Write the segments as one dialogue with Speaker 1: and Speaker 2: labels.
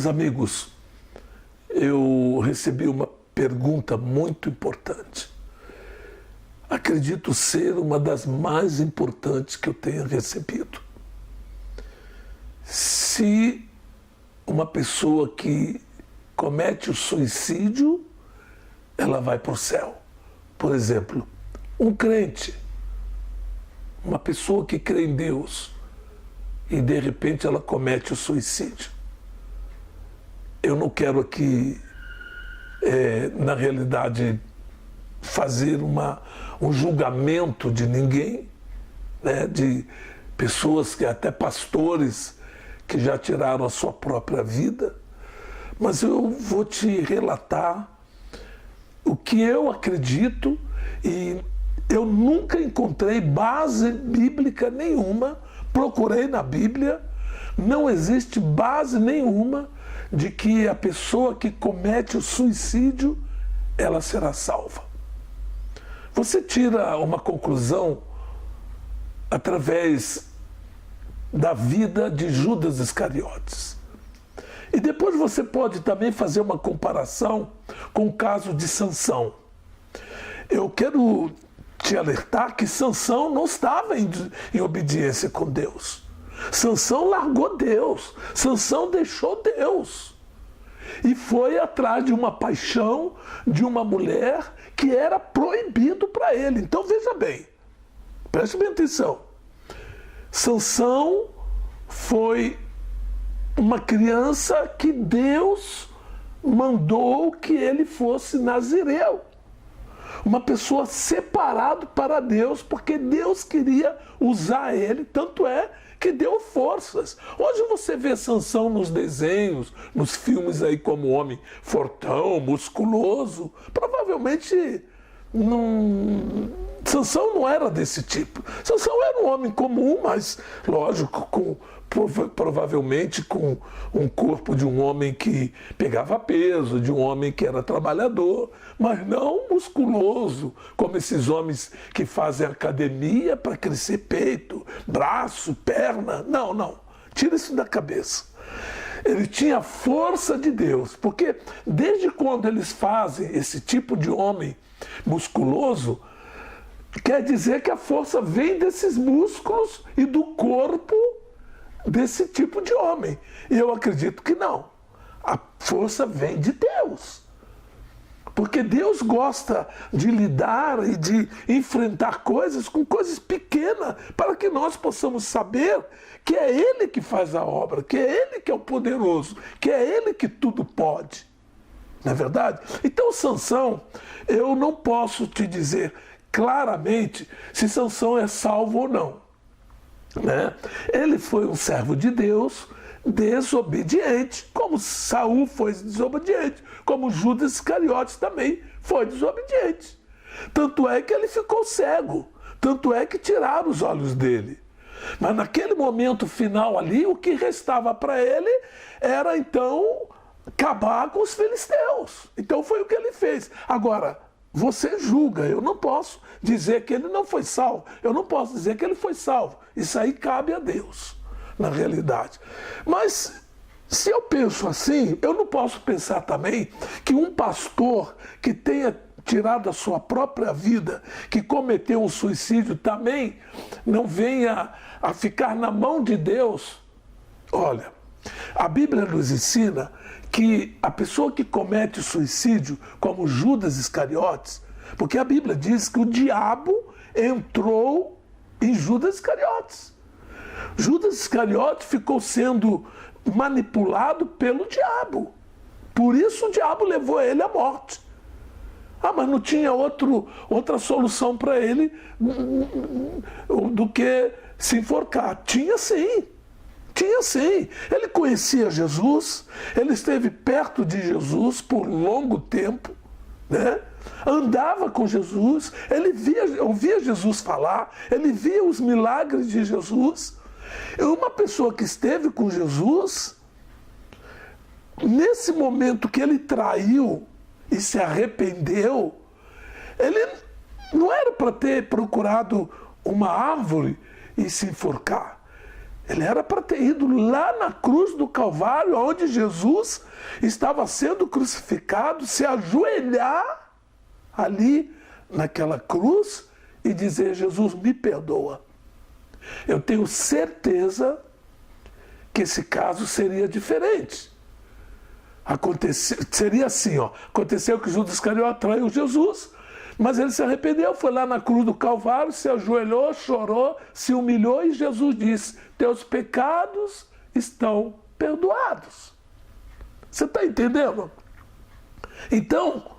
Speaker 1: Meus amigos, eu recebi uma pergunta muito importante. Acredito ser uma das mais importantes que eu tenha recebido. Se uma pessoa que comete o suicídio, ela vai para o céu. Por exemplo, um crente, uma pessoa que crê em Deus e de repente ela comete o suicídio. Eu não quero aqui, na realidade, fazer um julgamento de ninguém, né, de pessoas que até pastores que já tiraram a sua própria vida, mas eu vou te relatar o que eu acredito e eu nunca encontrei base bíblica nenhuma, procurei na Bíblia, não existe base nenhuma de que a pessoa que comete o suicídio, ela será salva. Você tira uma conclusão através da vida de Judas Iscariotes. E depois você pode também fazer uma comparação com o caso de Sansão. Eu quero te alertar que Sansão não estava em obediência com Deus. Sansão largou Deus. Sansão deixou Deus. E foi atrás de uma paixão de uma mulher que era proibido para ele. Então veja bem, preste bem atenção. Sansão foi uma criança que Deus mandou que ele fosse nazireu. Uma pessoa separada para Deus, porque Deus queria usar ele, tanto é que deu forças. Hoje você vê Sansão nos desenhos, nos filmes aí como homem fortão, musculoso. Provavelmente Sansão não era desse tipo. Sansão era um homem comum, mas lógico, provavelmente com um corpo de um homem que pegava peso, de um homem que era trabalhador, mas não musculoso, como esses homens que fazem academia para crescer peito, braço, perna. Não, tira isso da cabeça. Ele tinha a força de Deus, porque desde quando eles fazem esse tipo de homem musculoso, quer dizer que a força vem desses músculos e do corpo desse tipo de homem. E eu acredito que não. A força vem de Deus. Porque Deus gosta de lidar e de enfrentar coisas com coisas pequenas, para que nós possamos saber que é Ele que faz a obra, que é Ele que é o poderoso, que é Ele que tudo pode. Não é verdade? Então, Sansão, eu não posso te dizer claramente se Sansão é salvo ou não. Né? Ele foi um servo de Deus, desobediente, como Saul foi desobediente, como Judas Iscariotes também foi desobediente. Tanto é que ele ficou cego, tanto é que tiraram os olhos dele. Mas naquele momento final ali, o que restava para ele era então acabar com os filisteus. Então foi o que ele fez. Agora, você julga, eu não posso dizer que ele não foi salvo, eu não posso dizer que ele foi salvo. Isso aí cabe a Deus, na realidade. Mas se eu penso assim, eu não posso pensar também que um pastor que tenha tirado a sua própria vida, que cometeu um suicídio, também não venha a ficar na mão de Deus. Olha, a Bíblia nos ensina que a pessoa que comete suicídio, como Judas Iscariotes, porque a Bíblia diz que o diabo entrou em Judas Iscariotes. Judas Iscariotes ficou sendo manipulado pelo diabo. Por isso o diabo levou ele à morte. Mas não tinha outra solução para ele do que se enforcar. Tinha sim. Tinha sim. Ele conhecia Jesus, ele esteve perto de Jesus por longo tempo, né? Andava com Jesus, ele ouvia Jesus falar, ele via os milagres de Jesus. E uma pessoa que esteve com Jesus, nesse momento que ele traiu e se arrependeu, ele não era para ter procurado uma árvore e se enforcar. Ele era para ter ido lá na cruz do Calvário, onde Jesus estava sendo crucificado, se ajoelhar ali naquela cruz e dizer: Jesus, me perdoa. Eu tenho certeza que esse caso seria diferente. Seria assim, ó. Aconteceu que Judas Iscariote traiu Jesus, mas ele se arrependeu, foi lá na cruz do Calvário, se ajoelhou, chorou, se humilhou e Jesus disse: teus pecados estão perdoados. Você está entendendo? Então,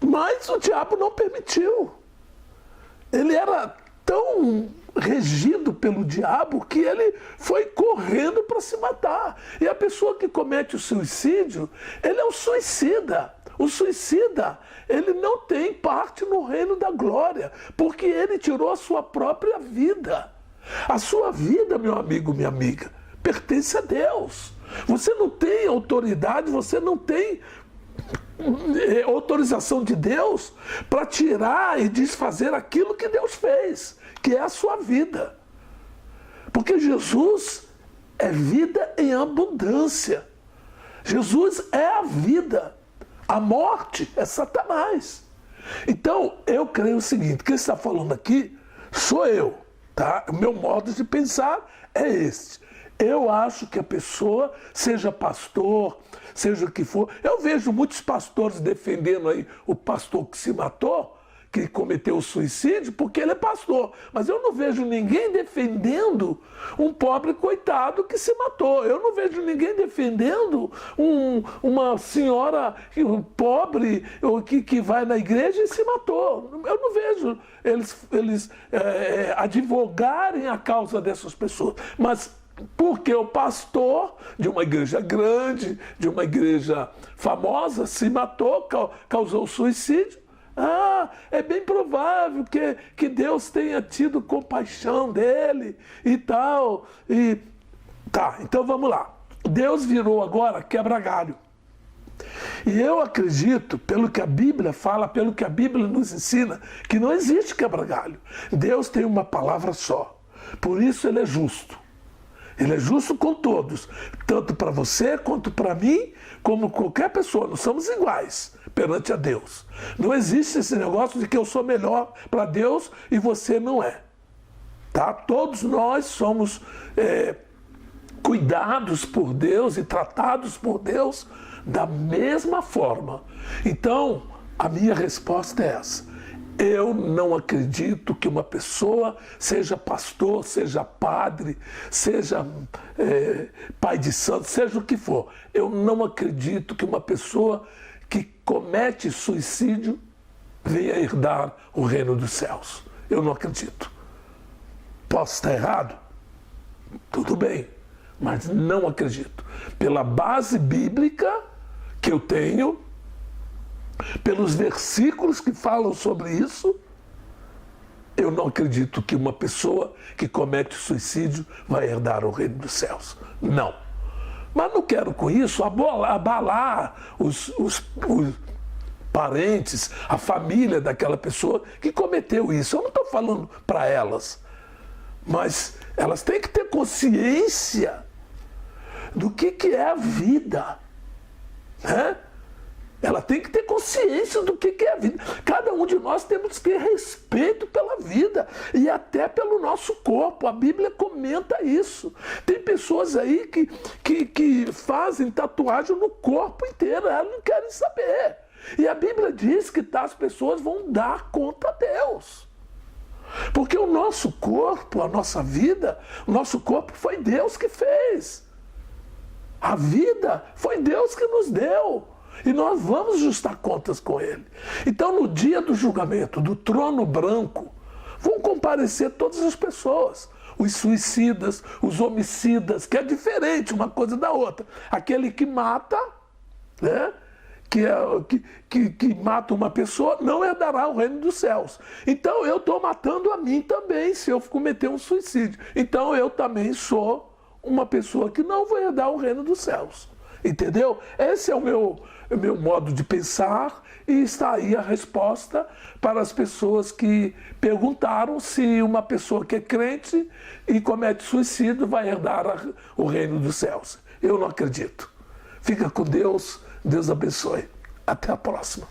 Speaker 1: mas o diabo não permitiu. Ele era tão regido pelo diabo que ele foi correndo para se matar. E a pessoa que comete o suicídio, ele é um suicida. O suicida, ele não tem parte no reino da glória, porque ele tirou a sua própria vida. A sua vida, meu amigo, minha amiga, pertence a Deus. Você não tem autoridade, você não tem autorização de Deus para tirar e desfazer aquilo que Deus fez, que é a sua vida. Porque Jesus é vida em abundância. Jesus é a vida. A morte é Satanás. Então, eu creio o seguinte: quem está falando aqui sou eu, tá? O meu modo de pensar é este. Eu acho que a pessoa, seja pastor, seja o que for, eu vejo muitos pastores defendendo aí o pastor que se matou, que cometeu o suicídio, porque ele é pastor. Mas eu não vejo ninguém defendendo um pobre coitado que se matou. Eu não vejo ninguém defendendo uma senhora pobre que vai na igreja e se matou. Eu não vejo eles advogarem a causa dessas pessoas. Mas porque o pastor de uma igreja grande, de uma igreja famosa, se matou, causou suicídio, é bem provável que Deus tenha tido compaixão dele e tal. Tá, então vamos lá. Deus virou agora quebra-galho. E eu acredito, pelo que a Bíblia fala, pelo que a Bíblia nos ensina, que não existe quebra-galho. Deus tem uma palavra só. Por isso ele é justo. Ele é justo com todos, tanto para você quanto para mim, como qualquer pessoa. Nós somos iguais perante a Deus. Não existe esse negócio de que eu sou melhor para Deus e você não é. Tá? Todos nós somos cuidados por Deus e tratados por Deus da mesma forma. Então, a minha resposta é essa. Eu não acredito que uma pessoa, seja pastor, seja padre, seja pai de santo, seja o que for, eu não acredito que uma pessoa que comete suicídio venha herdar o reino dos céus. Eu não acredito. Posso estar errado? Tudo bem, mas não acredito. Pela base bíblica que eu tenho, pelos versículos que falam sobre isso, eu não acredito que uma pessoa que comete suicídio vai herdar o reino dos céus. Não. Mas não quero com isso abalar os parentes, a família daquela pessoa que cometeu isso. Eu não estou falando para elas, mas elas têm que ter consciência do que é a vida, né? Ela tem que ter consciência do que é a vida. Cada um de nós temos que ter respeito pela vida e até pelo nosso corpo. A Bíblia comenta isso. Tem pessoas aí que fazem tatuagem no corpo inteiro, elas não querem saber. E a Bíblia diz que tais pessoas vão dar conta a Deus. Porque o nosso corpo, a nossa vida, o nosso corpo foi Deus que fez. A vida foi Deus que nos deu. E nós vamos ajustar contas com ele. Então, no dia do julgamento, do trono branco, vão comparecer todas as pessoas. Os suicidas, os homicidas, que é diferente uma coisa da outra. Aquele que mata, né? Que mata uma pessoa, não herdará o reino dos céus. Então, eu estou matando a mim também, se eu cometer um suicídio. Então, eu também sou uma pessoa que não vai herdar o reino dos céus. Entendeu? Esse é o meu meu modo de pensar, e está aí a resposta para as pessoas que perguntaram se uma pessoa que é crente e comete suicídio vai herdar o reino dos céus. Eu não acredito. Fica com Deus, Deus abençoe. Até a próxima.